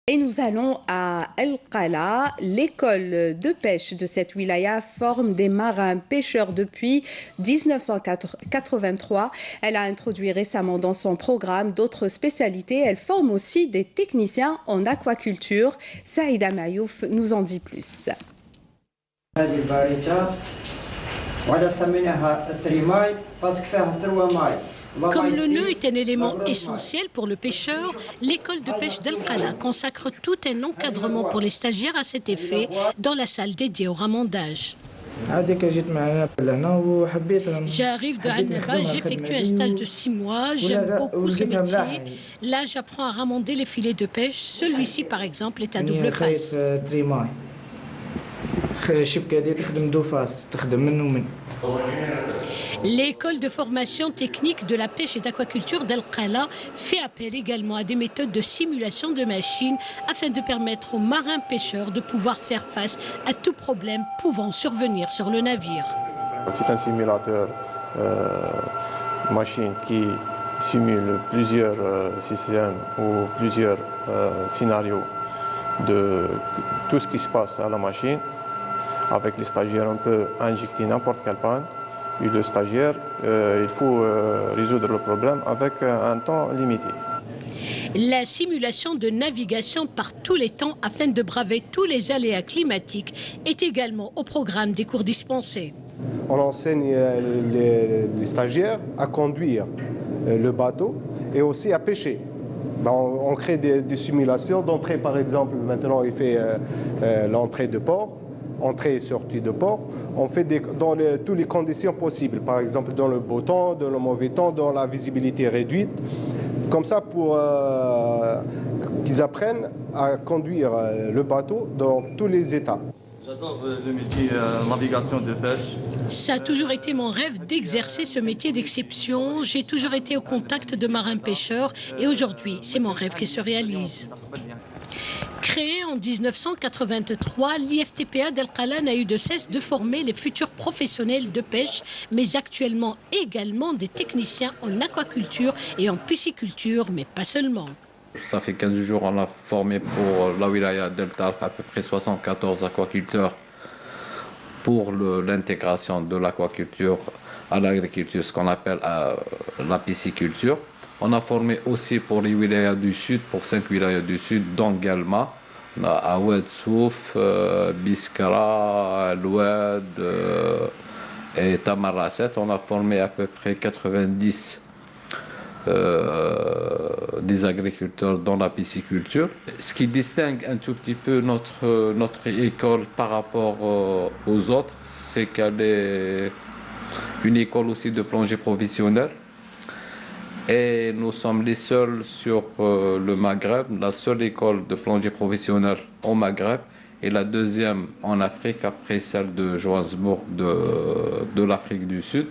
Et nous allons à El Qala. L'école de pêche de cette wilaya forme des marins pêcheurs depuis 1983. Elle a introduit récemment dans son programme d'autres spécialités. Elle forme aussi des techniciens en aquaculture. Saïda Mayouf nous en dit plus. Comme le nœud est un élément essentiel pour le pêcheur, l'école de pêche d'El Qala consacre tout un encadrement pour les stagiaires à cet effet dans la salle dédiée au ramandage. J'arrive de Annaba, j'effectue un stage de 6 mois, j'aime beaucoup ce métier. Là, j'apprends à ramander les filets de pêche. Celui-ci, par exemple, est à double face. L'école de formation technique de la pêche et d'aquaculture d'El Qala fait appel également à des méthodes de simulation de machines afin de permettre aux marins pêcheurs de pouvoir faire face à tout problème pouvant survenir sur le navire. C'est un simulateur machine qui simule plusieurs systèmes ou plusieurs scénarios de tout ce qui se passe à la machine. Avec les stagiaires, on peut injecter n'importe quelle panne. Et le stagiaire, il faut résoudre le problème avec un temps limité. La simulation de navigation par tous les temps afin de braver tous les aléas climatiques est également au programme des cours dispensés. On enseigne les stagiaires à conduire le bateau et aussi à pêcher. On crée des simulations d'entrée, par exemple. Maintenant, il fait l'entrée de port. Entrée et sortie de port, on fait dans toutes les conditions possibles, par exemple dans le beau temps, dans le mauvais temps, dans la visibilité réduite, comme ça pour qu'ils apprennent à conduire le bateau dans tous les états. J'adore le métier navigation de pêche. Ça a toujours été mon rêve d'exercer ce métier d'exception. J'ai toujours été au contact de marins pêcheurs et aujourd'hui, c'est mon rêve qui se réalise. Créé en 1983, l'IFTPA d'El Qala n'a eu de cesse de former les futurs professionnels de pêche, mais actuellement également des techniciens en aquaculture et en pisciculture, mais pas seulement. Ça fait 15 jours qu'on a formé pour la wilaya d'El Tarf à peu près 74 aquaculteurs pour l'intégration de l'aquaculture à l'agriculture, ce qu'on appelle la pisciculture. On a formé aussi pour les wilayas du sud, pour 5 wilayas du sud, dont Galma, Oued Souf, Biskra, Loued et Tamarrasset. On a formé à peu près 90 des agriculteurs dans la pisciculture. Ce qui distingue un tout petit peu notre école par rapport aux autres, c'est qu'elle est une école aussi de plongée professionnelle. Et nous sommes les seuls sur le Maghreb, la seule école de plongée professionnelle au Maghreb et la deuxième en Afrique après celle de Johannesburg de l'Afrique du Sud.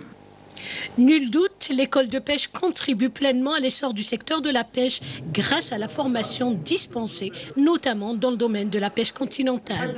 Nul doute, l'école de pêche contribue pleinement à l'essor du secteur de la pêche grâce à la formation dispensée, notamment dans le domaine de la pêche continentale.